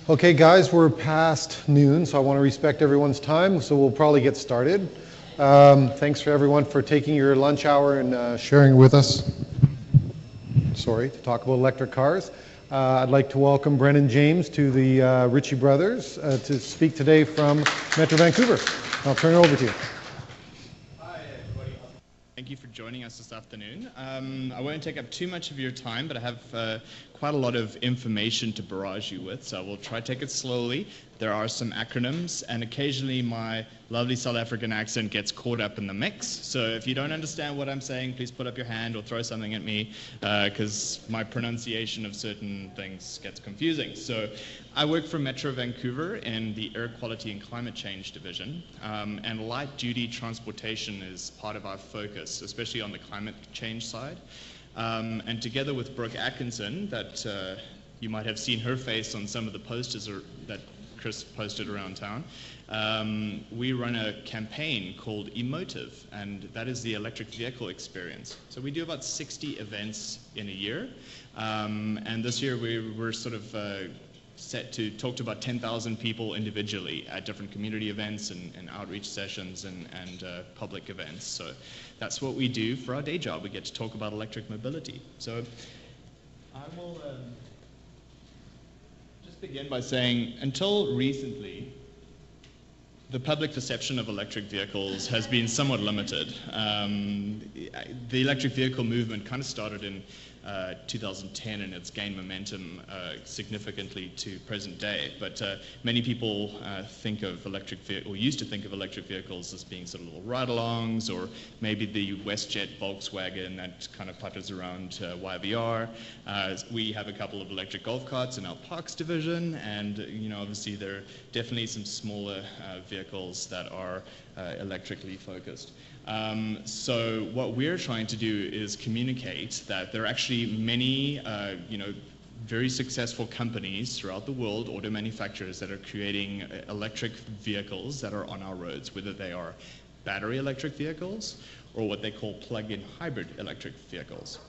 Okay, guys, we're past noon, so I want to respect everyone's time, so we'll probably get started. Thanks for everyone for taking your lunch hour and sharing with us. To talk about electric cars. I'd like to welcome Brennan James to the Ritchie Brothers to speak today from Metro Vancouver. I'll turn it over to you. Hi, everybody. Thank you for joining us this afternoon. I won't take up too much of your time, but I have quite a lot of information to barrage you with, so I will try to take it slowly. There are some acronyms, and occasionally my lovely South African accent gets caught up in the mix. So if you don't understand what I'm saying, please put up your hand or throw something at me, because my pronunciation of certain things gets confusing. So I work for Metro Vancouver in the Air Quality and Climate Change Division, and light-duty transportation is part of our focus, especially on the climate change side. And together with Brooke Atkinson, that you might have seen her face on some of the posters that Chris posted around town, we run a campaign called eMotive, and that is the electric vehicle experience. So we do about 60 events in a year, and this year we're sort of set to talk to about 10,000 people individually at different community events and outreach sessions and public events. So that's what we do for our day job. We get to talk about electric mobility. So I will just begin by saying, until recently, the public perception of electric vehicles has been somewhat limited. The electric vehicle movement kind of started in 2010, and it's gained momentum significantly to present day. But many people think of electric vehicles, or used to think of electric vehicles as being sort of little ride-alongs, or maybe the WestJet Volkswagen that kind of putters around YVR. We have a couple of electric golf carts in our parks division, and obviously there are definitely some smaller vehicles that are electrically focused. So what we're trying to do is communicate that there are actually many, very successful companies throughout the world, auto manufacturers, that are creating electric vehicles that are on our roads, whether they are battery electric vehicles or what they call plug-in hybrid electric vehicles.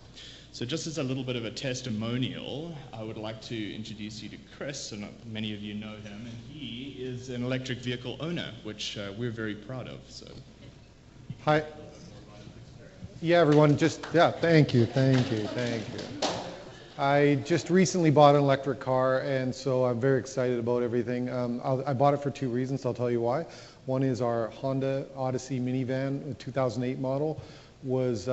So just as a little bit of a testimonial, I would like to introduce you to Chris, and many of you know him, and he is an electric vehicle owner, which we're very proud of. So. Hi. Yeah, everyone, thank you. I just recently bought an electric car, and so I'm very excited about everything. I bought it for two reasons. I'll tell you why. One is our Honda Odyssey minivan, a 2008 model, was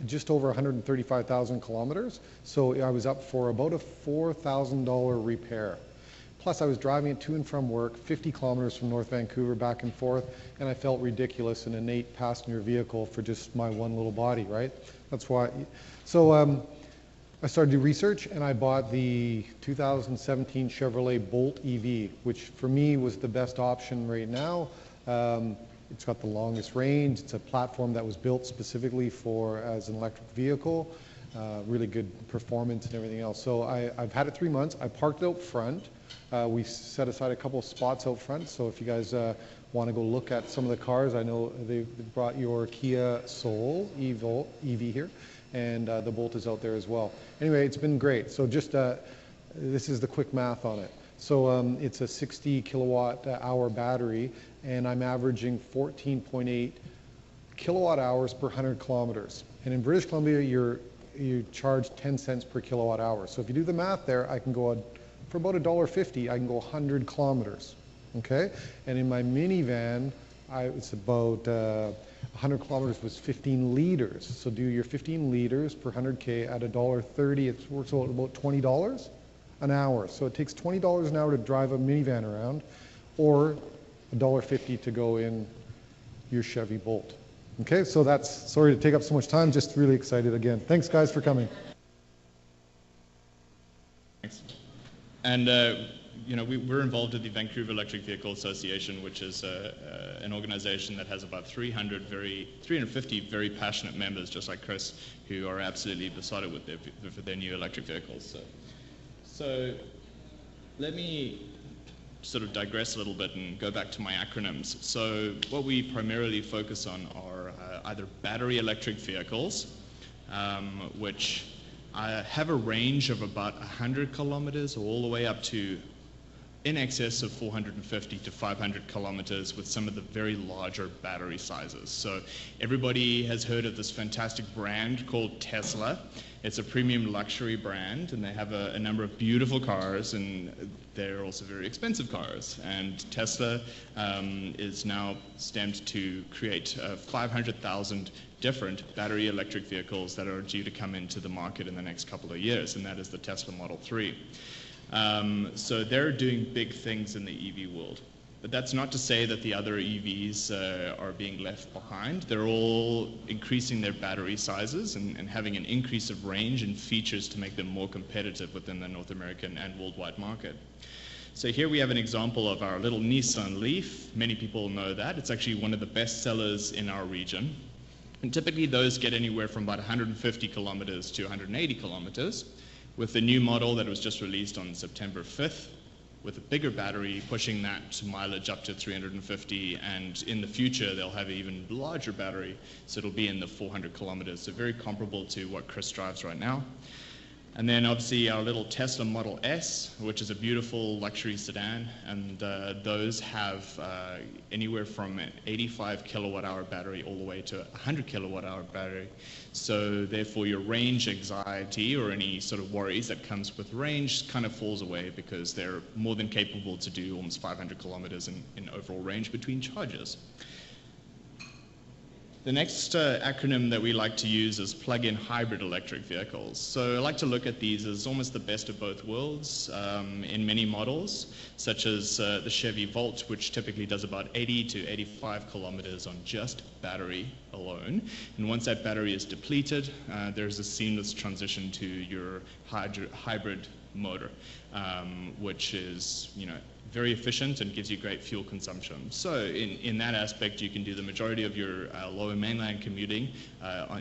just over 135,000 kilometers. So I was up for about a $4,000 repair. Plus, I was driving it to and from work, 50 kilometers from North Vancouver, back and forth, and I felt ridiculous in an 8-passenger vehicle for just my one little body, right? That's why. So I started to do research, and I bought the 2017 Chevrolet Bolt EV, which for me was the best option right now. It's got the longest range. It's a platform that was built specifically as an electric vehicle. Really good performance and everything else. So I've had it 3 months. I parked it out front. We set aside a couple of spots out front, so if you guys want to go look at some of the cars, I know they've brought your Kia Soul EV here, and the Bolt is out there as well. Anyway, it's been great. So just this is the quick math on it. So it's a 60 kilowatt hour battery, and I'm averaging 14.8 kilowatt hours per 100 kilometers. And in British Columbia, you charge 10 cents per kilowatt hour. So if you do the math there, I can go for about $1.50, I can go 100 kilometers, okay? And in my minivan, it's about 100 kilometers was 15 liters. So do your 15 liters per 100K at $1.30, it's worth about $20 an hour. So it takes $20 an hour to drive a minivan around, or $1.50 to go in your Chevy Bolt. Okay, so that's, sorry to take up so much time, just really excited again. Thanks guys for coming. Thanks. And we're involved with the Vancouver Electric Vehicle Association, which is an organization that has about 350 very passionate members, just like Chris, who are absolutely besotted with their new electric vehicles. So let me sort of digress a little bit and go back to my acronyms. So what we primarily focus on are either battery electric vehicles, which have a range of about 100 kilometers all the way up to in excess of 450 to 500 kilometers with some of the very larger battery sizes. So everybody has heard of this fantastic brand called Tesla. It's a premium luxury brand, and they have a number of beautiful cars, and they're also very expensive cars. And Tesla is now stamped to create 500,000 different battery electric vehicles that are due to come into the market in the next couple of years, and that is the Tesla Model 3. So they're doing big things in the EV world. But that's not to say that the other EVs are being left behind. They're all increasing their battery sizes and having an increase of range and features to make them more competitive within the North American and worldwide market. So here we have an example of our little Nissan Leaf. Many people know that. It's actually one of the best sellers in our region. And typically those get anywhere from about 150 kilometers to 180 kilometers. With the new model that was just released on September 5th, with a bigger battery, pushing that mileage up to 350, and in the future they'll have an even larger battery, so it'll be in the 400 kilometers, so very comparable to what Chris drives right now. And then obviously our little Tesla Model S, which is a beautiful luxury sedan, and those have anywhere from an 85 kilowatt hour battery all the way to a 100 kilowatt hour battery. So therefore your range anxiety or any sort of worries that comes with range kind of falls away, because they're more than capable to do almost 500 kilometers in overall range between charges. The next acronym that we like to use is plug-in hybrid electric vehicles. So I like to look at these as almost the best of both worlds in many models, such as the Chevy Volt, which typically does about 80 to 85 kilometers on just battery alone. And once that battery is depleted, there's a seamless transition to your hybrid motor, which is, very efficient and gives you great fuel consumption. So in that aspect, you can do the majority of your lower mainland commuting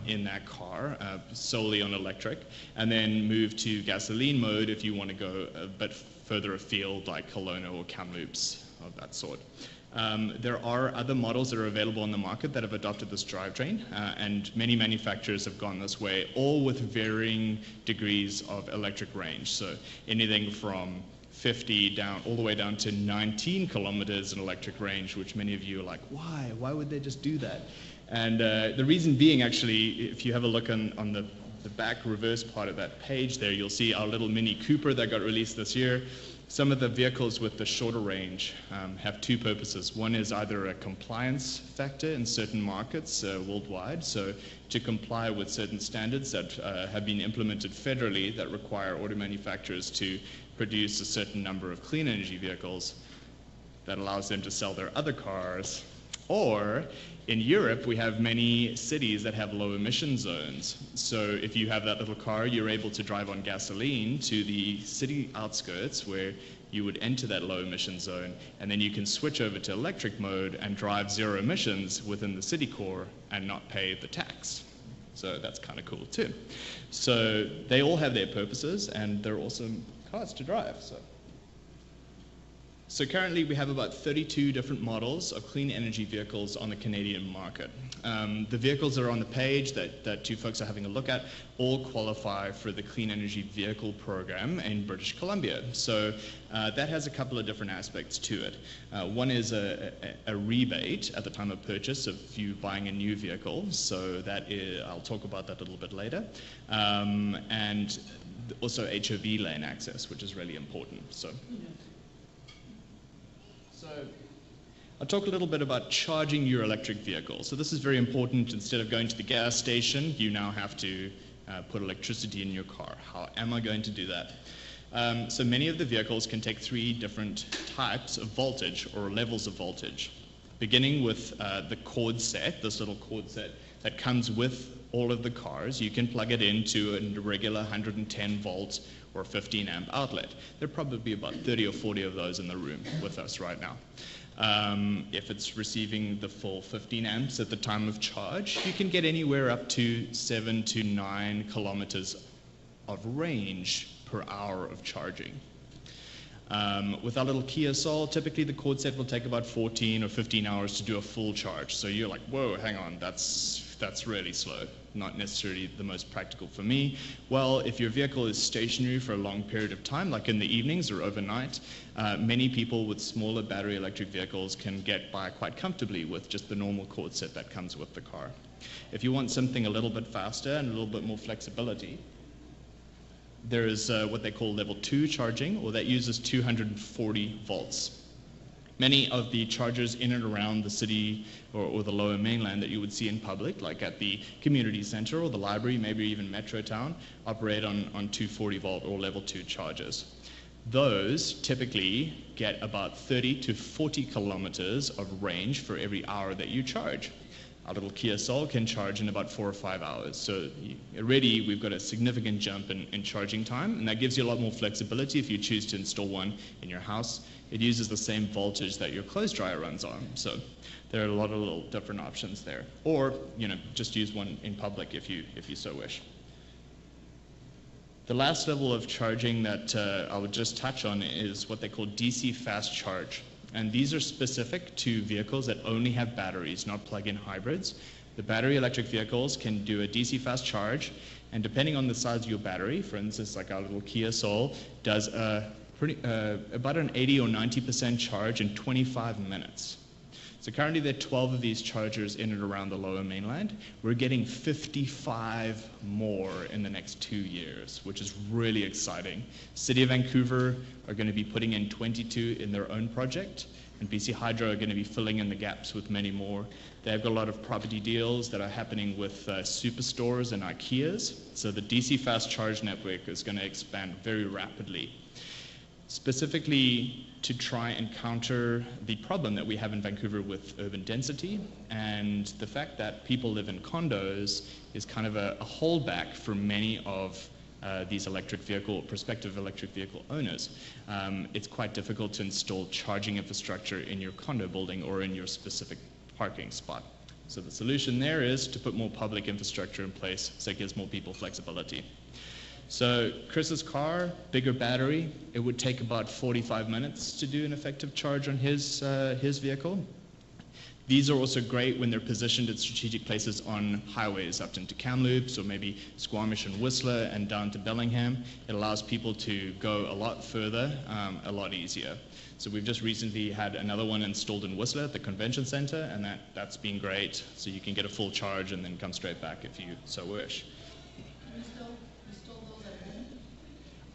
in that car solely on electric, and then move to gasoline mode if you want to go a bit further afield, like Kelowna or Kamloops of that sort. There are other models that are available on the market that have adopted this drivetrain, and many manufacturers have gone this way, all with varying degrees of electric range. So anything from 50 down all the way down to 19 kilometers in electric range, which many of you are like, why? Why would they just do that? And the reason being, actually, if you have a look on the back reverse part of that page there, you'll see our little Mini Cooper that got released this year. Some of the vehicles with the shorter range have two purposes. One is either a compliance factor in certain markets worldwide, so to comply with certain standards that have been implemented federally that require auto manufacturers to produce a certain number of clean energy vehicles that allows them to sell their other cars. Or in Europe, we have many cities that have low emission zones. So if you have that little car, you're able to drive on gasoline to the city outskirts where you would enter that low emission zone, and then you can switch over to electric mode and drive zero emissions within the city core and not pay the tax. So that's kind of cool too. So they all have their purposes, and they're awesome cars to drive. So currently we have about 32 different models of clean energy vehicles on the Canadian market. The vehicles that are on the page that you folks are having a look at all qualify for the Clean Energy Vehicle Program in British Columbia. So that has a couple of different aspects to it. One is a rebate at the time of purchase of you buying a new vehicle. So that is, I'll talk about that a little bit later. And also HOV Lane access, which is really important. So I'll talk a little bit about charging your electric vehicle. So this is very important. Instead of going to the gas station, you now have to put electricity in your car. How am I going to do that? So many of the vehicles can take three different types of voltage or levels of voltage, beginning with the cord set, this little cord set that comes with all of the cars. You can plug it into a regular 110 volt or 15 amp outlet. There are probably about 30 or 40 of those in the room with us right now. If it's receiving the full 15 amps at the time of charge, you can get anywhere up to 7 to 9 kilometers of range per hour of charging. With our little Kia Soul, typically the cord set will take about 14 or 15 hours to do a full charge. So you're like, whoa, hang on, that's that's really slow, not necessarily the most practical for me. Well, if your vehicle is stationary for a long period of time, like in the evenings or overnight, many people with smaller battery electric vehicles can get by quite comfortably with just the normal cord set that comes with the car. If you want something a little bit faster and a little bit more flexibility, there is what they call level 2 charging, or that uses 240 volts. Many of the chargers in and around the city or the lower mainland that you would see in public, like at the community center or the library, maybe even Metro Town, operate on 240 volt or level 2 chargers. Those typically get about 30 to 40 kilometers of range for every hour that you charge. Our little Kia Soul can charge in about 4 or 5 hours. So already we've got a significant jump in charging time, and that gives you a lot more flexibility if you choose to install one in your house. It uses the same voltage that your clothes dryer runs on. So there are a lot of little different options there. Or, just use one in public if you so wish. The last level of charging that I would just touch on is what they call DC fast charge. And these are specific to vehicles that only have batteries, not plug-in hybrids. The battery electric vehicles can do a DC fast charge, and depending on the size of your battery, for instance, like our little Kia Soul, does about an 80 or 90% charge in 25 minutes. So currently there are 12 of these chargers in and around the lower mainland. We're getting 55 more in the next 2 years, which is really exciting. City of Vancouver are going to be putting in 22 in their own project, and BC Hydro are going to be filling in the gaps with many more. They've got a lot of property deals that are happening with superstores and IKEAs, so the DC fast charge network is going to expand very rapidly, specifically to try and counter the problem that we have in Vancouver with urban density, and the fact that people live in condos is kind of a holdback for many of these prospective electric vehicle owners. It's quite difficult to install charging infrastructure in your condo building or in your specific parking spot. So the solution there is to put more public infrastructure in place so it gives more people flexibility. So Chris's car, bigger battery, it would take about 45 minutes to do an effective charge on his vehicle. These are also great when they're positioned at strategic places on highways up into Kamloops or maybe Squamish and Whistler and down to Bellingham. It allows people to go a lot further, a lot easier. So we've just recently had another one installed in Whistler at the convention center, and that's been great. So you can get a full charge and then come straight back if you so wish.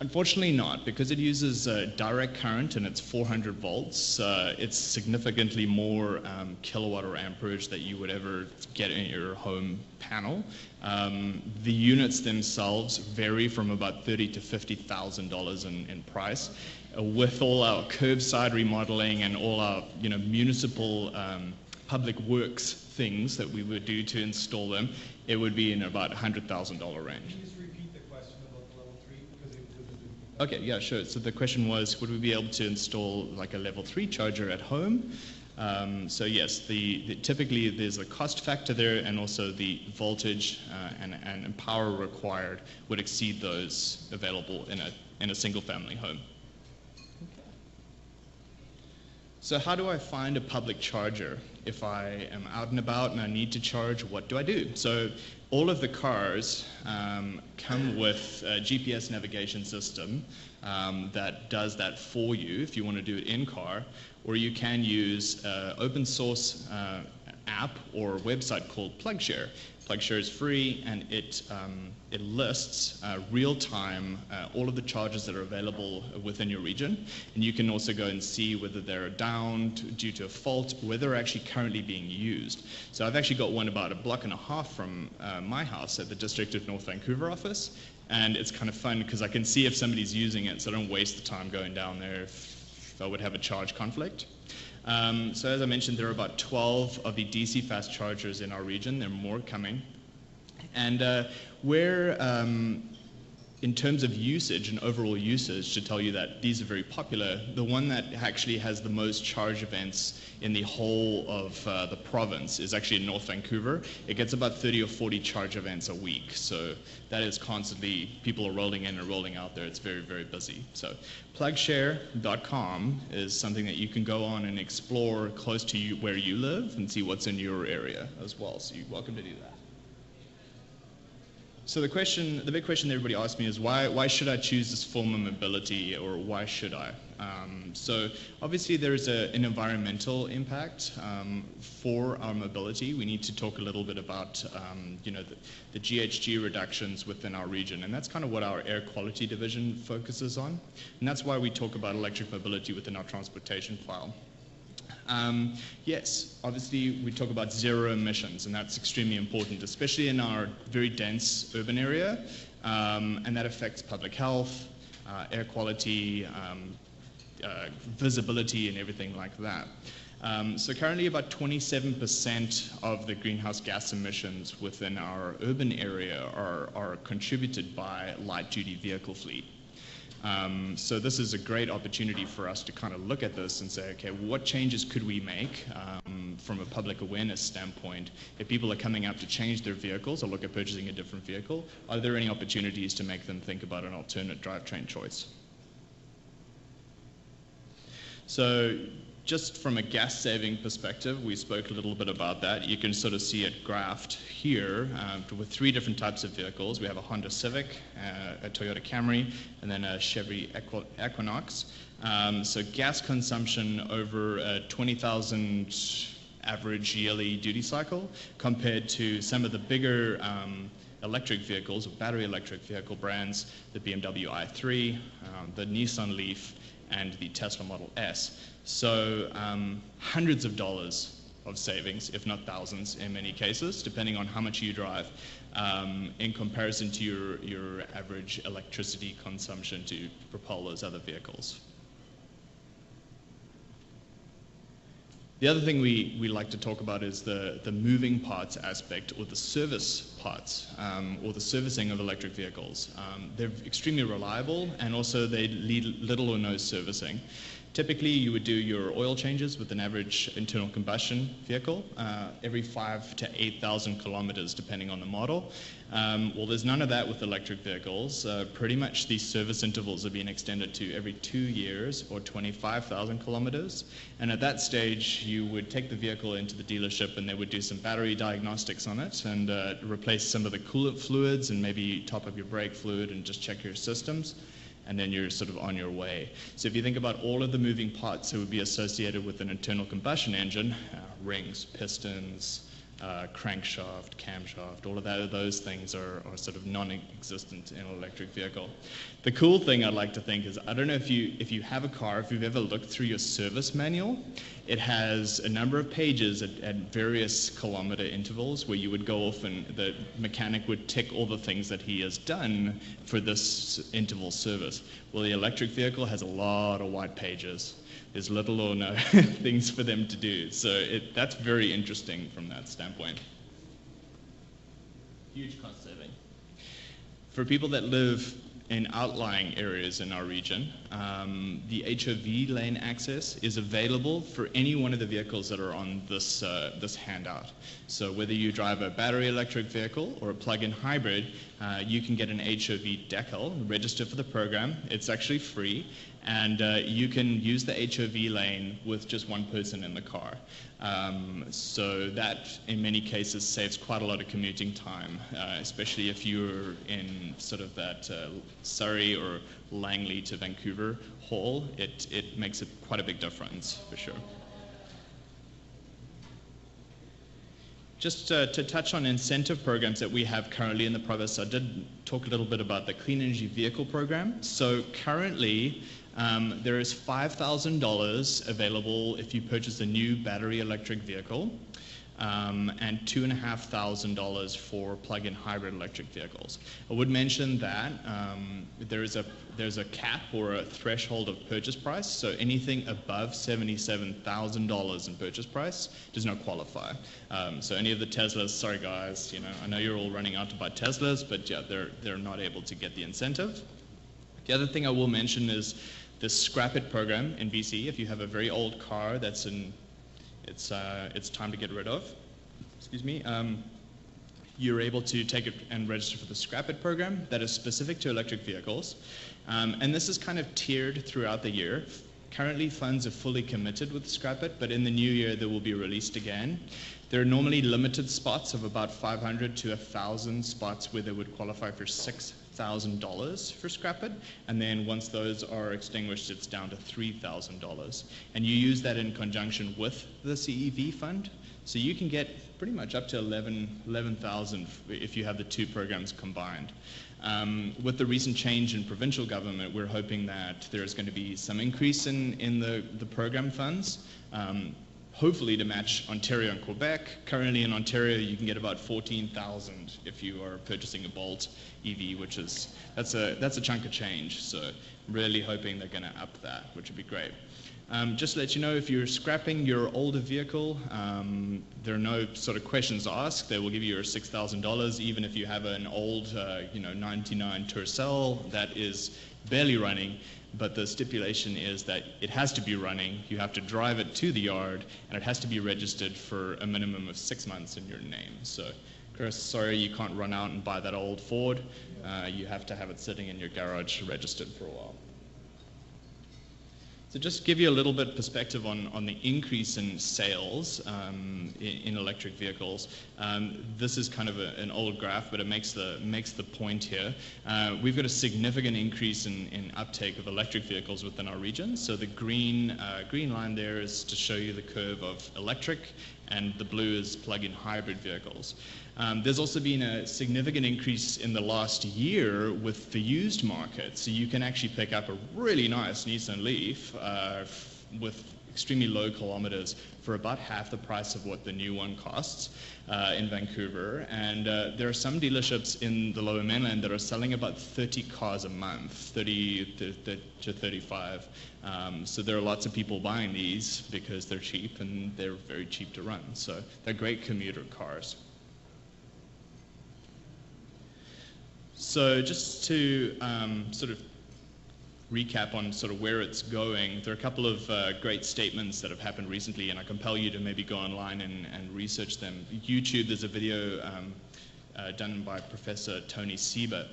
Unfortunately not, because it uses direct current and it's 400 volts. It's significantly more kilowatt or amperage that you would ever get in your home panel. The units themselves vary from about $30,000 to $50,000 in price. With all our curbside remodeling and all our municipal public works things that we would do to install them, it would be in about $100,000 range. Okay, yeah, sure. So the question was, would we be able to install like a level 3 charger at home? So yes, typically there's a cost factor there, and also the voltage and power required would exceed those available in a single family home. Okay. So how do I find a public charger? If I am out and about and I need to charge, what do I do? So all of the cars come with a GPS navigation system that does that for you if you want to do it in car, or you can use an open source app or website called PlugShare. PlugShare is free, and it lists real-time all of the chargers that are available within your region, and you can also go and see whether they're down due to a fault, or whether they're actually currently being used. So I've actually got one about a block and a half from my house at the District of North Vancouver office, and it's kind of fun because I can see if somebody's using it, so I don't waste the time going down there if I would have a charge conflict. So as I mentioned, there are about 12 of the DC fast chargers in our region. There are more coming. And in terms of usage and overall usage, to tell you that these are very popular, the one that actually has the most charge events in the whole of the province is actually in North Vancouver. It gets about 30 or 40 charge events a week. So that is constantly, people are rolling in and rolling out there. It's very, very busy. So plugshare.com is something that you can go on and explore close to you where you live and see what's in your area as well. So you're welcome to do that. So the big question that everybody asks me is why should I choose this form of mobility, or why should I? So obviously there is an environmental impact for our mobility. We need to talk a little bit about the GHG reductions within our region, and that's kind of what our air quality division focuses on, and that's why we talk about electric mobility within our transportation file. Yes, obviously we talk about zero emissions, and that's extremely important, especially in our very dense urban area, and that affects public health, air quality, visibility, and everything like that. So currently about 27% of the greenhouse gas emissions within our urban area are contributed by light-duty vehicle fleet. So this is a great opportunity for us to kind of look at this and say, okay, what changes could we make from a public awareness standpoint? If people are coming out to change their vehicles or look at purchasing a different vehicle, are there any opportunities to make them think about an alternate drivetrain choice? So just from a gas saving perspective, we spoke a little bit about that. You can sort of see it graphed here with three different types of vehicles. We have a Honda Civic, a Toyota Camry, and then a Chevy Equinox. So gas consumption over a 20,000 average yearly duty cycle compared to some of the bigger electric vehicles or battery electric vehicle brands, the BMW i3, the Nissan Leaf, and the Tesla Model S. So hundreds of dollars of savings, if not thousands in many cases, depending on how much you drive, in comparison to your average electricity consumption to propel those other vehicles. The other thing we like to talk about is the moving parts aspect, or the service parts, or the servicing of electric vehicles. They're extremely reliable, and also they need little or no servicing. Typically, you would do your oil changes with an average internal combustion vehicle every 5,000 to 8,000 kilometers, depending on the model. Well, there's none of that with electric vehicles. Pretty much these service intervals are being extended to every 2 years or 25,000 kilometers. And at that stage, you would take the vehicle into the dealership, and they would do some battery diagnostics on it and replace some of the coolant fluids and maybe top up your brake fluid and just check your systems. And then you're sort of on your way. So if you think about all of the moving parts that would be associated with an internal combustion engine, rings, pistons, crankshaft, camshaft, all of those things are sort of non-existent in an electric vehicle. The cool thing I'd like to think is, I don't know if you have a car, if you've ever looked through your service manual, it has a number of pages at various kilometer intervals where you would go off and the mechanic would tick all the things that he has done for this interval service. Well, the electric vehicle has a lot of white pages. There's little or no things for them to do. So that's very interesting from that standpoint. Huge cost saving. For people that live in outlying areas in our region, the HOV lane access is available for any one of the vehicles that are on this handout. So whether you drive a battery electric vehicle or a plug-in hybrid, you can get an HOV decal, register for the program. It's actually free, and you can use the HOV lane with just one person in the car. So that, in many cases, saves quite a lot of commuting time, especially if you're in sort of that Surrey or Langley to Vancouver haul. It makes quite a big difference, for sure. Just to touch on incentive programs that we have currently in the province, I did talk a little bit about the Clean Energy Vehicle Program. So currently, there is $5,000 available if you purchase a new battery electric vehicle, and $2,500 for plug-in hybrid electric vehicles. I would mention that there's a cap or a threshold of purchase price, so anything above $77,000 in purchase price does not qualify. So any of the Teslas, sorry guys, I know you're all running out to buy Teslas, but yeah, they're not able to get the incentive. The other thing I will mention is the Scrap It program in BC. If you have a very old car that's it's time to get rid of, excuse me, you're able to take it and register for the Scrap It program that is specific to electric vehicles. And this is kind of tiered throughout the year. Currently, funds are fully committed with Scrap It, but in the new year, they will be released again. There are normally limited spots of about 500 to 1,000 spots where they would qualify for $6,000 for Scrap It, and then once those are extinguished, it's down to $3,000. And you use that in conjunction with the CEV fund, so you can get pretty much up to 11,000 if you have the two programs combined. With the recent change in provincial government, we're hoping that there's going to be some increase in the program funds, hopefully to match Ontario and Quebec. Currently in Ontario, you can get about 14,000 if you are purchasing a Bolt EV, which is, that's a chunk of change. So really hoping they're going to up that, which would be great. Just to let you know, if you're scrapping your older vehicle, there are no sort of questions asked. They will give you your $6,000, even if you have an old, 99 Tercel that is barely running. But the stipulation is that it has to be running. You have to drive it to the yard, and it has to be registered for a minimum of 6 months in your name. So, Chris, sorry you can't run out and buy that old Ford. You have to have it sitting in your garage registered for a while. So just to give you a little bit perspective on the increase in sales in electric vehicles, this is kind of an old graph, but it makes the point here. We've got a significant increase in uptake of electric vehicles within our region. So the green line there is to show you the curve of electric, and the blue is plug-in hybrid vehicles. There's also been a significant increase in the last year with the used market. So you can actually pick up a really nice Nissan Leaf with extremely low kilometers for about half the price of what the new one costs in Vancouver. And there are some dealerships in the Lower Mainland that are selling about 30 cars a month, 30 to 35. So there are lots of people buying these because they're cheap and they're very cheap to run. So they're great commuter cars. So just to sort of recap on sort of where it's going, there are a couple of great statements that have happened recently, and I compel you to maybe go online and research them. YouTube, there's a video done by Professor Tony Siebert,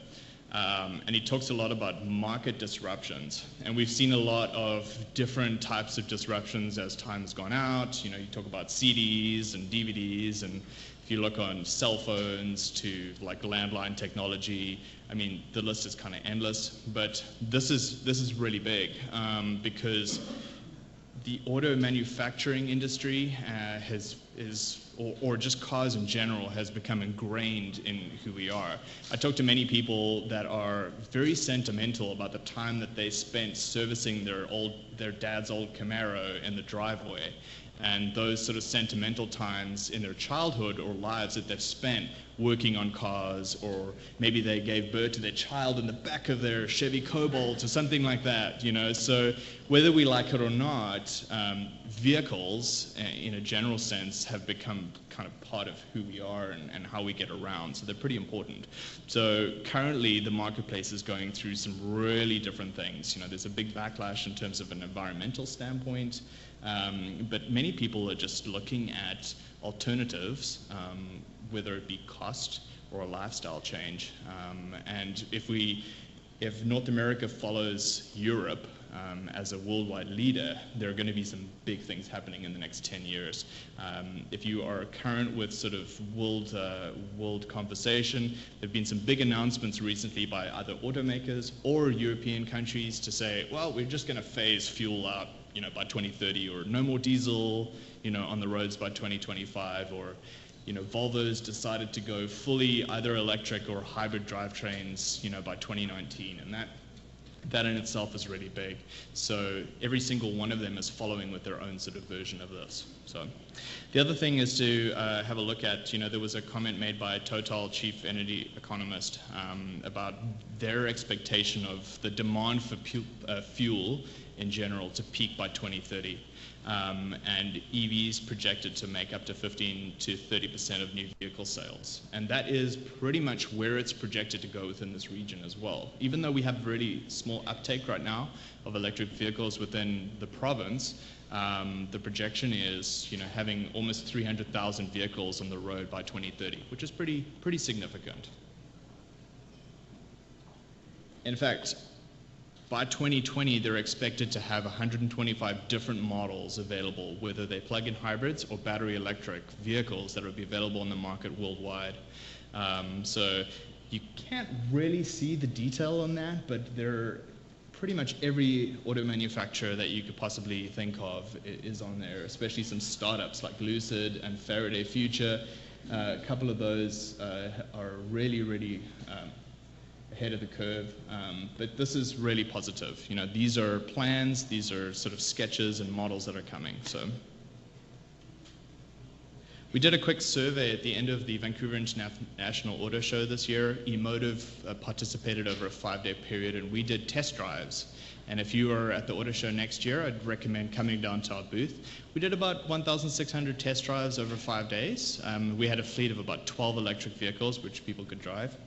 and he talks a lot about market disruptions. And we've seen a lot of different types of disruptions as time has gone out. You know, you talk about CDs and DVDs, and if you look on cell phones to like landline technology, I mean, the list is kind of endless. But this is really big because the auto manufacturing industry or just cars in general, has become ingrained in who we are. I talk to many people that are very sentimental about the time that they spent servicing their dad's old Camaro in the driveway, and those sort of sentimental times in their childhood or lives that they've spent working on cars, or maybe they gave birth to their child in the back of their Chevy Cobalt or something like that, you know. So whether we like it or not, vehicles in a general sense have become kind of part of who we are and how we get around, so they're pretty important. So currently the marketplace is going through some really different things. You know, there's a big backlash in terms of an environmental standpoint, but many people are just looking at alternatives, whether it be cost or a lifestyle change. And if North America follows Europe as a worldwide leader, there are going to be some big things happening in the next 10 years. If you are current with sort of world conversation, there have been some big announcements recently by either automakers or European countries to say, well, we're just going to phase fuel out, you know, by 2030, or no more diesel, you know, on the roads by 2025, or, you know, Volvo's decided to go fully either electric or hybrid drivetrains, you know, by 2019, and that in itself is really big. So every single one of them is following with their own sort of version of this. So the other thing is to have a look at, you know, there was a comment made by a Total chief energy economist about their expectation of the demand for fuel in general to peak by 2030. And EVs projected to make up to 15 to 30% of new vehicle sales. And that is pretty much where it's projected to go within this region as well. Even though we have really small uptake right now of electric vehicles within the province, the projection is, you know, having almost 300,000 vehicles on the road by 2030, which is pretty significant. In fact, by 2020, they're expected to have 125 different models available, whether they're plug-in hybrids or battery electric vehicles that will be available on the market worldwide. So you can't really see the detail on that, but they're pretty much every auto manufacturer that you could possibly think of is on there, especially some startups like Lucid and Faraday Future. A couple of those are really ahead of the curve, but this is really positive. You know, these are plans, these are sort of sketches and models that are coming. So we did a quick survey at the end of the Vancouver International Auto Show this year. eMotive participated over a 5-day period, and we did test drives. And if you are at the auto show next year, I'd recommend coming down to our booth. We did about 1,600 test drives over 5 days. We had a fleet of about 12 electric vehicles, which people could drive.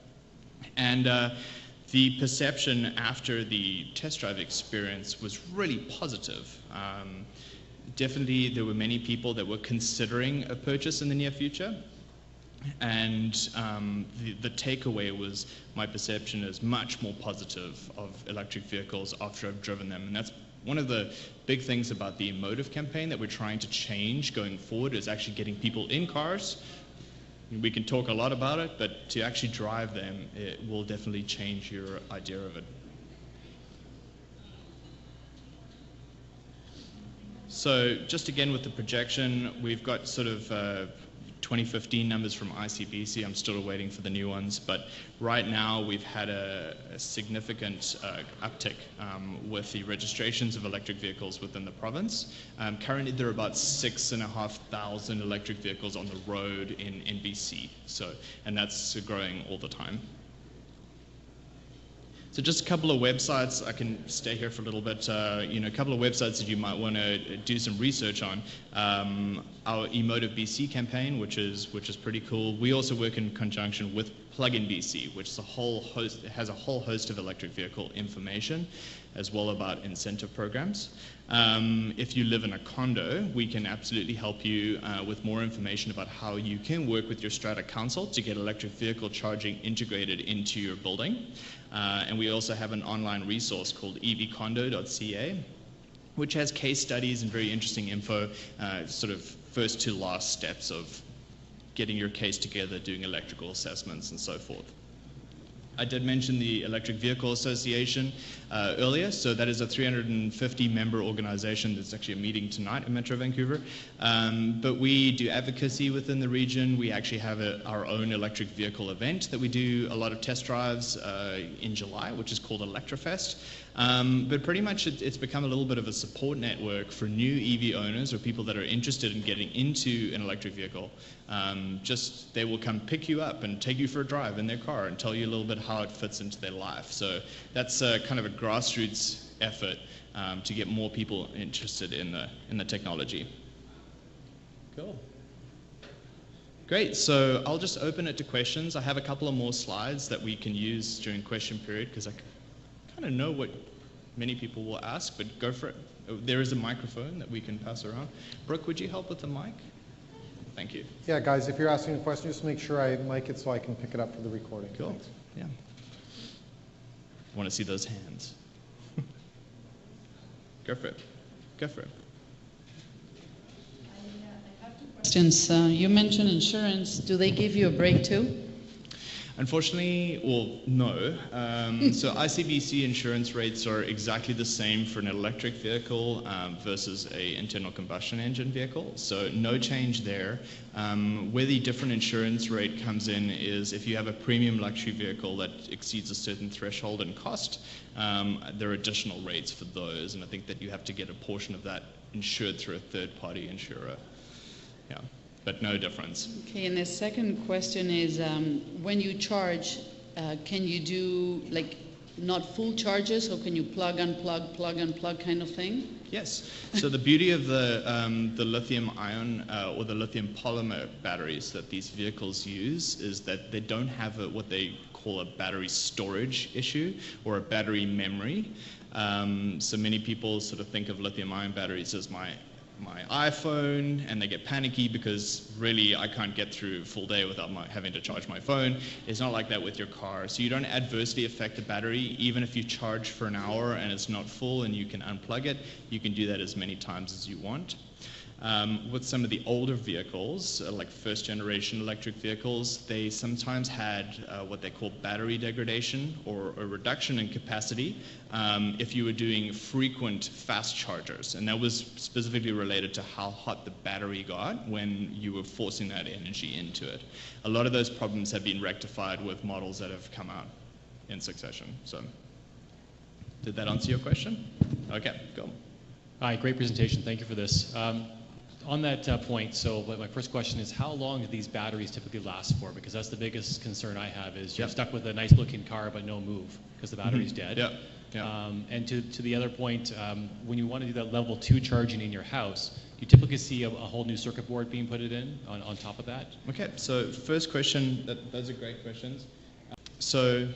And the perception after the test drive experience was really positive. Definitely, there were many people that were considering a purchase in the near future. And the takeaway was, my perception is much more positive of electric vehicles after I've driven them. And that's one of the big things about the eMotive campaign that we're trying to change going forward, is actually getting people in cars. We can talk a lot about it, but to actually drive them, it will definitely change your idea of it. So just again with the projection, we've got sort of 2015 numbers from ICBC. I'm still waiting for the new ones, but right now we've had a significant uptick with the registrations of electric vehicles within the province. Currently there are about 6,500 electric vehicles on the road in BC, and that's growing all the time. So just a couple of websites. I can stay here for a little bit. A couple of websites that you might want to do some research on. Our eMotive BC campaign, which is pretty cool. We also work in conjunction with Plug-in BC, which is has a whole host of electric vehicle information, as well about incentive programs. If you live in a condo, we can absolutely help you with more information about how you can work with your strata council to get electric vehicle charging integrated into your building. And we also have an online resource called evcondo.ca, which has case studies and very interesting info, sort of first to last steps of getting your case together, doing electrical assessments and so forth. I did mention the Electric Vehicle Association earlier, so that is a 350-member organization. There's actually a meeting tonight in Metro Vancouver. But we do advocacy within the region. We actually have our own electric vehicle event that we do a lot of test drives in July, which is called Electrofest. But pretty much it's become a little bit of a support network for new EV owners or people that are interested in getting into an electric vehicle. They will come pick you up and take you for a drive in their car and tell you a little bit how it fits into their life. So that's kind of a grassroots effort to get more people interested in the technology. Cool. Great, so I'll just open it to questions. I have a couple of more slides that we can use during question period, because I kind of know what many people will ask, but go for it. There is a microphone that we can pass around. Brooke, would you help with the mic? Thank you. Yeah, guys, if you're asking a question, just make sure I mic it so I can pick it up for the recording. Cool. Thanks. Yeah. I want to see those hands. Go for it. Go for it. I have two questions. You mentioned insurance. Do they give you a break too? Unfortunately, well, no. So ICBC insurance rates are exactly the same for an electric vehicle versus an internal combustion engine vehicle. So no change there. Where the different insurance rate comes in is if you have a premium luxury vehicle that exceeds a certain threshold in cost, there are additional rates for those. And I think that you have to get a portion of that insured through a third-party insurer. Yeah. But no difference. Okay, and the second question is, when you charge, can you do like not full charges, or can you plug, unplug, plug, unplug kind of thing? Yes. So the beauty of the lithium ion or the lithium polymer batteries that these vehicles use is that they don't have what they call a battery storage issue or a battery memory. So many people sort of think of lithium ion batteries as my my iPhone, and they get panicky because really I can't get through a full day without having to charge my phone. It's not like that with your car. So you don't adversely affect the battery. Even if you charge for an hour and it's not full and you can unplug it, you can do that as many times as you want. With some of the older vehicles, like first generation electric vehicles, they sometimes had what they call battery degradation, or a reduction in capacity, if you were doing frequent fast chargers. And that was specifically related to how hot the battery got when you were forcing that energy into it. A lot of those problems have been rectified with models that have come out in succession. So, did that answer your question? Okay, go. Hi, great presentation. Thank you for this. On that point, so my first question is, how long do these batteries typically last for? Because that's the biggest concern I have, is you're stuck with a nice looking car but no move because the battery's dead. And to the other point, when you want to do that level 2 charging in your house, you typically see a whole new circuit board being put in on top of that? Okay, so first question, those are great questions. So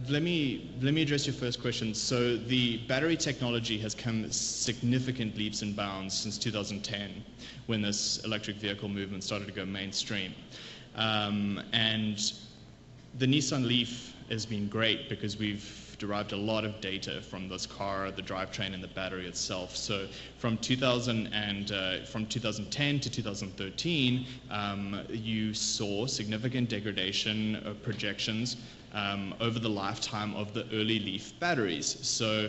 let me address your first question. So the battery technology has come significant leaps and bounds since 2010, when this electric vehicle movement started to go mainstream. And the Nissan Leaf has been great because we've derived a lot of data from this car, the drivetrain, and the battery itself. So from 2010 to 2013, you saw significant degradation of projections over the lifetime of the early Leaf batteries. So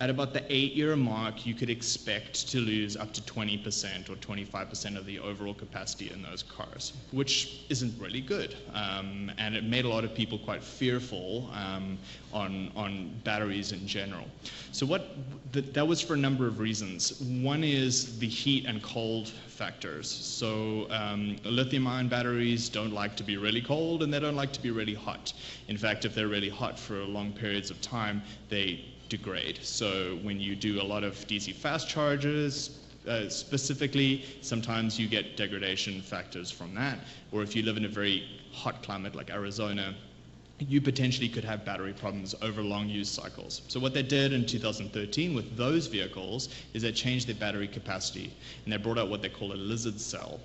at about the 8-year mark, you could expect to lose up to 20% or 25% of the overall capacity in those cars, which isn't really good. And it made a lot of people quite fearful on batteries in general. So that was for a number of reasons. One is the heat and cold factors. So lithium-ion batteries don't like to be really cold, and they don't like to be really hot. In fact, if they're really hot for long periods of time, they degrade. So when you do a lot of DC fast charges, specifically, sometimes you get degradation factors from that. Or if you live in a very hot climate like Arizona, you potentially could have battery problems over long use cycles. So what they did in 2013 with those vehicles is they changed their battery capacity, and they brought out what they call a lizard cell.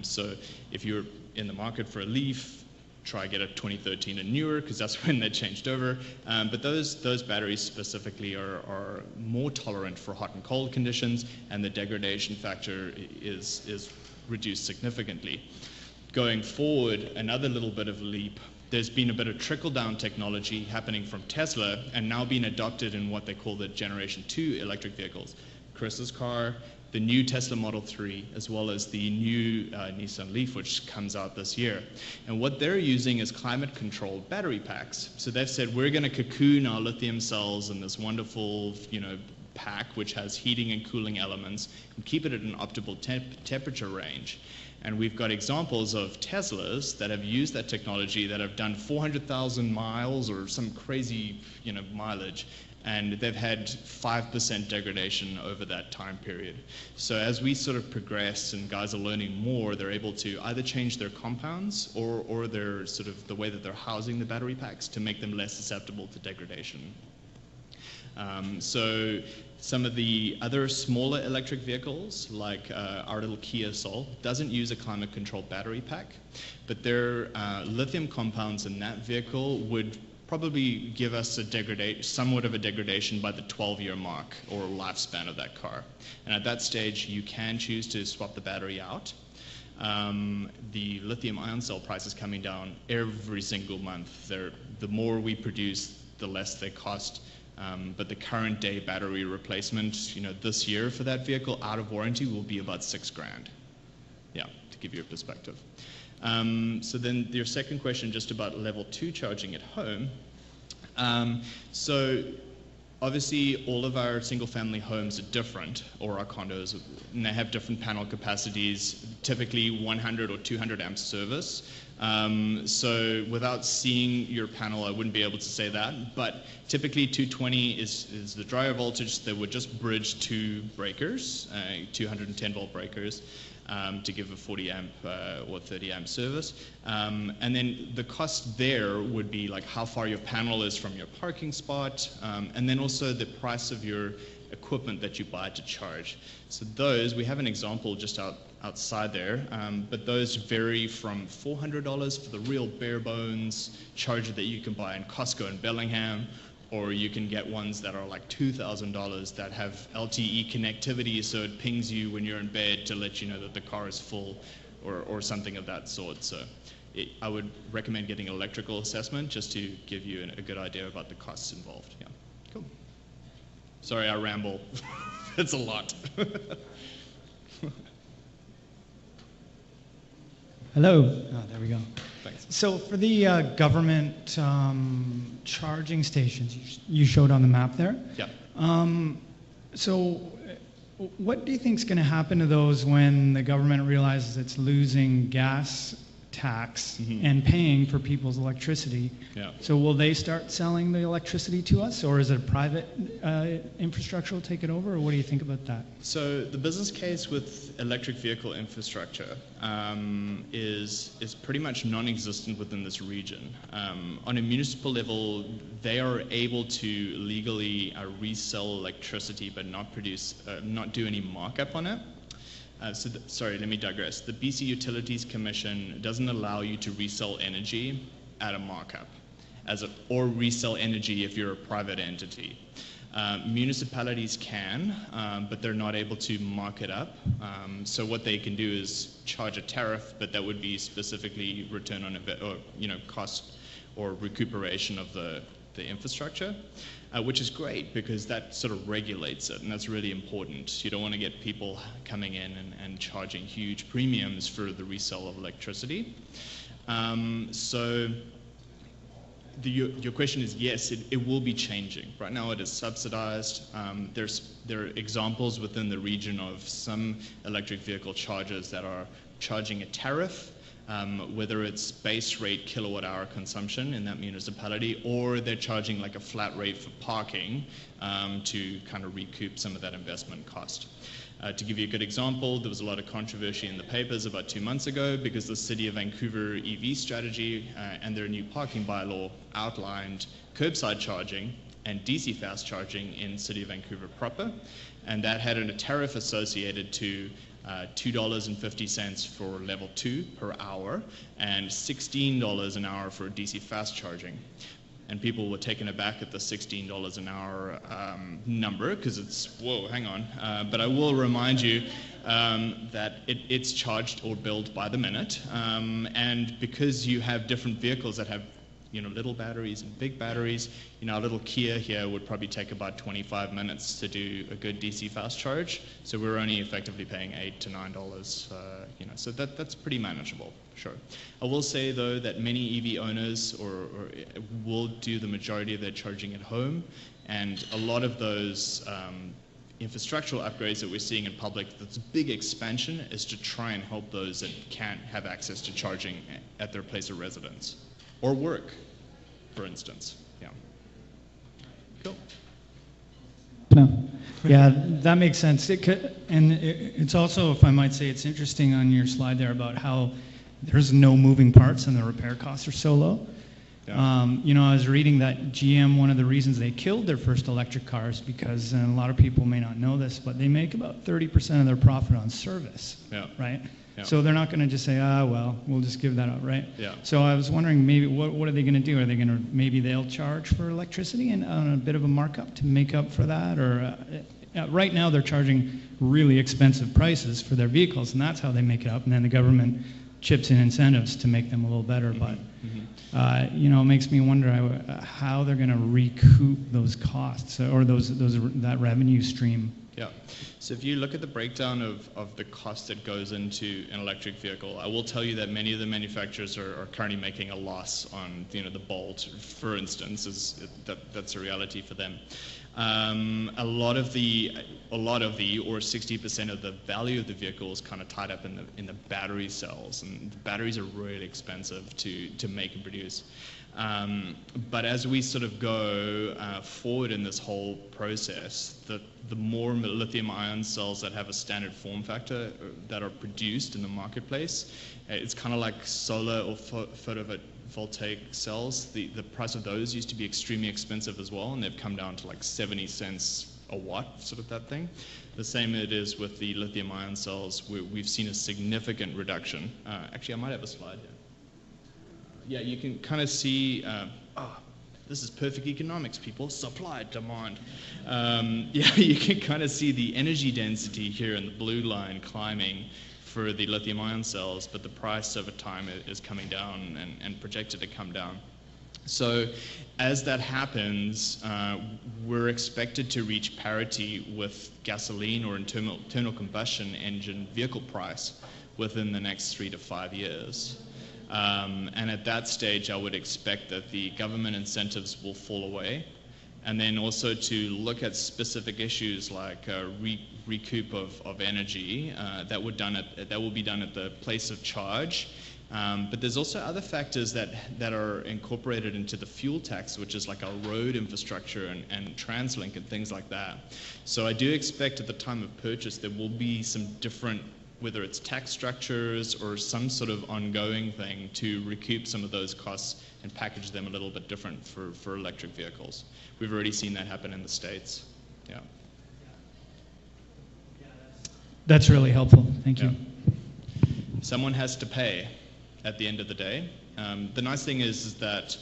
So if you're in the market for a Leaf, try get a 2013 and newer, because that's when they changed over. But those batteries specifically are more tolerant for hot and cold conditions, and the degradation factor is reduced significantly. Going forward, another little bit of leap, there's been a bit of trickle-down technology happening from Tesla and now being adopted in what they call the Generation 2 electric vehicles. Chris's car, the new Tesla Model 3, as well as the new Nissan Leaf, which comes out this year. And what they're using is climate-controlled battery packs. So they've said, we're going to cocoon our lithium cells in this wonderful, pack, which has heating and cooling elements, and keep it at an optimal temperature range. And we've got examples of Teslas that have used that technology that have done 400,000 miles or some crazy, mileage, and they've had 5% degradation over that time period. So as we sort of progress and guys are learning more, they're able to either change their compounds or their sort of the way that they're housing the battery packs to make them less susceptible to degradation. So some of the other smaller electric vehicles, like our little Kia Soul, doesn't use a climate-controlled battery pack, but their lithium compounds in that vehicle would probably give us somewhat of a degradation by the 12-year mark or lifespan of that car. And at that stage, you can choose to swap the battery out. The lithium-ion cell price is coming down every single month. The more we produce, the less they cost. But the current day battery replacement, this year for that vehicle out of warranty will be about $6,000. Yeah, to give you a perspective. So then your second question just about level 2 charging at home. So obviously all of our single family homes are different, or our condos, and they have different panel capacities, typically 100 or 200 amp service. So without seeing your panel, I wouldn't be able to say that. But typically 220 is the dryer voltage that would just bridge two breakers, 210 volt breakers, to give a 40 amp or 30 amp service. And then the cost there would be like how far your panel is from your parking spot, and then also the price of your equipment that you buy to charge. So those, we have an example just outside there, but those vary from $400 for the real bare bones charger that you can buy in Costco and Bellingham, or you can get ones that are like $2,000 that have LTE connectivity, so it pings you when you're in bed to let you know that the car is full, or something of that sort. So I would recommend getting an electrical assessment just to give you a good idea about the costs involved. Yeah, cool. Sorry, I ramble. It's a lot. Hello. Oh, there we go. Thanks. So for the government charging stations you showed on the map there, Yeah. So what do you think is going to happen to those when the government realizes it's losing gas tax and paying for people's electricity? Yeah. So will they start selling the electricity to us, or is it a private infrastructure will take it over, or what do you think about that? So the business case with electric vehicle infrastructure is pretty much non-existent within this region. On a municipal level, they are able to legally resell electricity, but not do any markup on it. Sorry, let me digress. The BC Utilities Commission doesn't allow you to resell energy at a markup, or resell energy if you're a private entity. Municipalities can, but they're not able to mark it up. So what they can do is charge a tariff, but that would be specifically return on cost or recuperation of the infrastructure. Which is great because that sort of regulates it, and that's really important. You don't want to get people coming in and charging huge premiums for the resale of electricity. So your question is yes, it will be changing. Right now it is subsidized. There are examples within the region of some electric vehicle chargers that are charging a tariff, whether it's base rate kilowatt hour consumption in that municipality, or they're charging like a flat rate for parking to kind of recoup some of that investment cost. To give you a good example, there was a lot of controversy in the papers about 2 months ago because the City of Vancouver EV strategy and their new parking bylaw outlined curbside charging and DC fast charging in City of Vancouver proper, and that had a tariff associated to $2.50 for level 2 per hour and $16 an hour for DC fast charging. And people were taken aback at the $16 an hour number because it's, whoa, hang on. But I will remind you that it's charged or billed by the minute. And because you have different vehicles that have little batteries and big batteries, a little Kia here would probably take about 25 minutes to do a good DC fast charge. So we're only effectively paying $8 to $9, so that's pretty manageable, sure. I will say though that many EV owners or will do the majority of their charging at home, and a lot of those infrastructural upgrades that we're seeing in public, that's big expansion, is to try and help those that can't have access to charging at their place of residence or work, for instance. Yeah. Cool. No. Yeah, that makes sense. It's also, if I might say, it's interesting on your slide there about how there's no moving parts and the repair costs are so low. Yeah. I was reading that GM, one of the reasons they killed their first electric cars, because, and a lot of people may not know this, but they make about 30% of their profit on service, right? Yeah. So they're not going to just say, well, we'll just give that up, right? Yeah. So I was wondering, maybe what are they going to do? Are they going to, maybe they'll charge for electricity and on a bit of a markup to make up for that? Or right now they're charging really expensive prices for their vehicles, and that's how they make it up. And then the government chips in incentives to make them a little better. But it makes me wonder how they're going to recoup those costs or that revenue stream. Yeah. So if you look at the breakdown of the cost that goes into an electric vehicle, I will tell you that many of the manufacturers are currently making a loss on the Bolt, for instance. That's a reality for them. A lot of the a lot of the, or 60% of the value of the vehicle is kind of tied up in the battery cells, and the batteries are really expensive to make and produce. But as we sort of go forward in this whole process, the more lithium-ion cells that have a standard form factor that are produced in the marketplace, it's kind of like solar or photovoltaic cells. The price of those used to be extremely expensive as well, and they've come down to like 70 cents a watt, sort of that thing. The same it is with the lithium-ion cells. We've seen a significant reduction. Actually, I might have a slide here. Yeah, you can kind of see, this is perfect economics, people, supply, demand. Yeah, you can kind of see the energy density here in the blue line climbing for the lithium-ion cells, but the price over time is coming down and projected to come down. So as that happens, we're expected to reach parity with gasoline or internal combustion engine vehicle price within the next 3 to 5 years. And at that stage, I would expect that the government incentives will fall away, and then also to look at specific issues like recoup of energy that will be done at the place of charge. But there's also other factors that are incorporated into the fuel tax, which is like our road infrastructure and TransLink and things like that. So I do expect at the time of purchase there will be some different, whether it's tax structures or some sort of ongoing thing to recoup some of those costs and package them a little bit different for electric vehicles. We've already seen that happen in the States. Yeah. That's really helpful. Thank you. Someone has to pay at the end of the day. The nice thing is that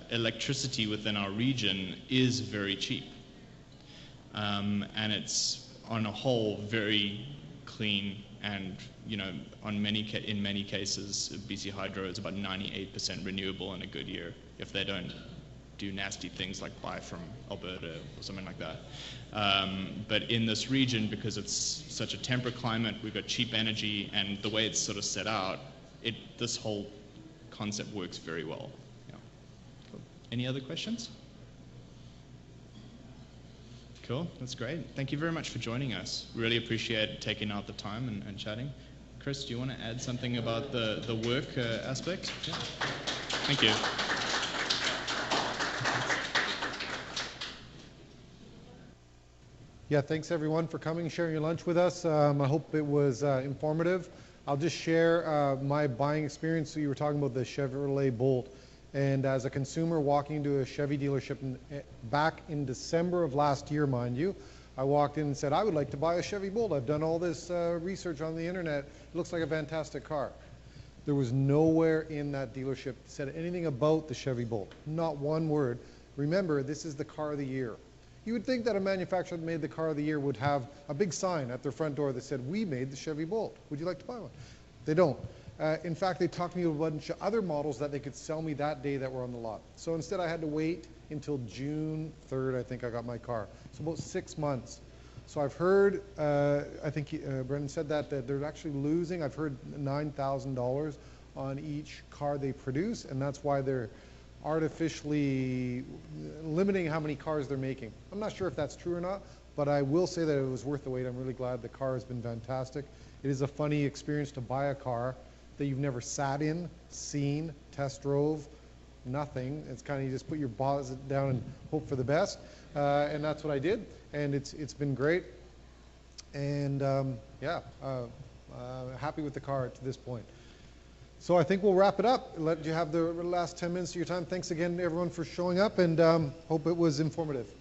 electricity within our region is very cheap. And it's, on a whole, very clean, and in many cases, BC Hydro is about 98% renewable in a good year, if they don't do nasty things like buy from Alberta or something like that. But in this region, because it's such a temperate climate, we've got cheap energy, and the way it's sort of set out, this whole concept works very well. Yeah. Cool. Any other questions? Cool, that's great. Thank you very much for joining us. Really appreciate taking out the time and chatting. Chris, do you want to add something about the work aspect? Yeah. Thank you. Yeah, thanks everyone for coming, sharing your lunch with us. I hope it was informative. I'll just share my buying experience. So you were talking about the Chevrolet Bolt. And as a consumer walking into a Chevy dealership back in December of last year, mind you, I walked in and said, I would like to buy a Chevy Bolt. I've done all this research on the internet. It looks like a fantastic car. There was nowhere in that dealership that said anything about the Chevy Bolt. Not one word. Remember, this is the car of the year. You would think that a manufacturer that made the car of the year would have a big sign at their front door that said, we made the Chevy Bolt. Would you like to buy one? They don't. In fact, they talked to me about a bunch of other models that they could sell me that day that were on the lot. So instead, I had to wait until June 3rd, I think I got my car. So about 6 months. So I've heard, I think Brendan said that they're actually losing, I've heard $9,000 on each car they produce, and that's why they're artificially limiting how many cars they're making. I'm not sure if that's true or not, but I will say that it was worth the wait. I'm really glad the car has been fantastic. It is a funny experience to buy a car that you've never sat in, seen, test drove, nothing. It's kind of, you just put your deposit down and hope for the best. And that's what I did. And it's been great. And happy with the car to this point. So I think we'll wrap it up. Let you have the last 10 minutes of your time. Thanks again, everyone, for showing up, and hope it was informative.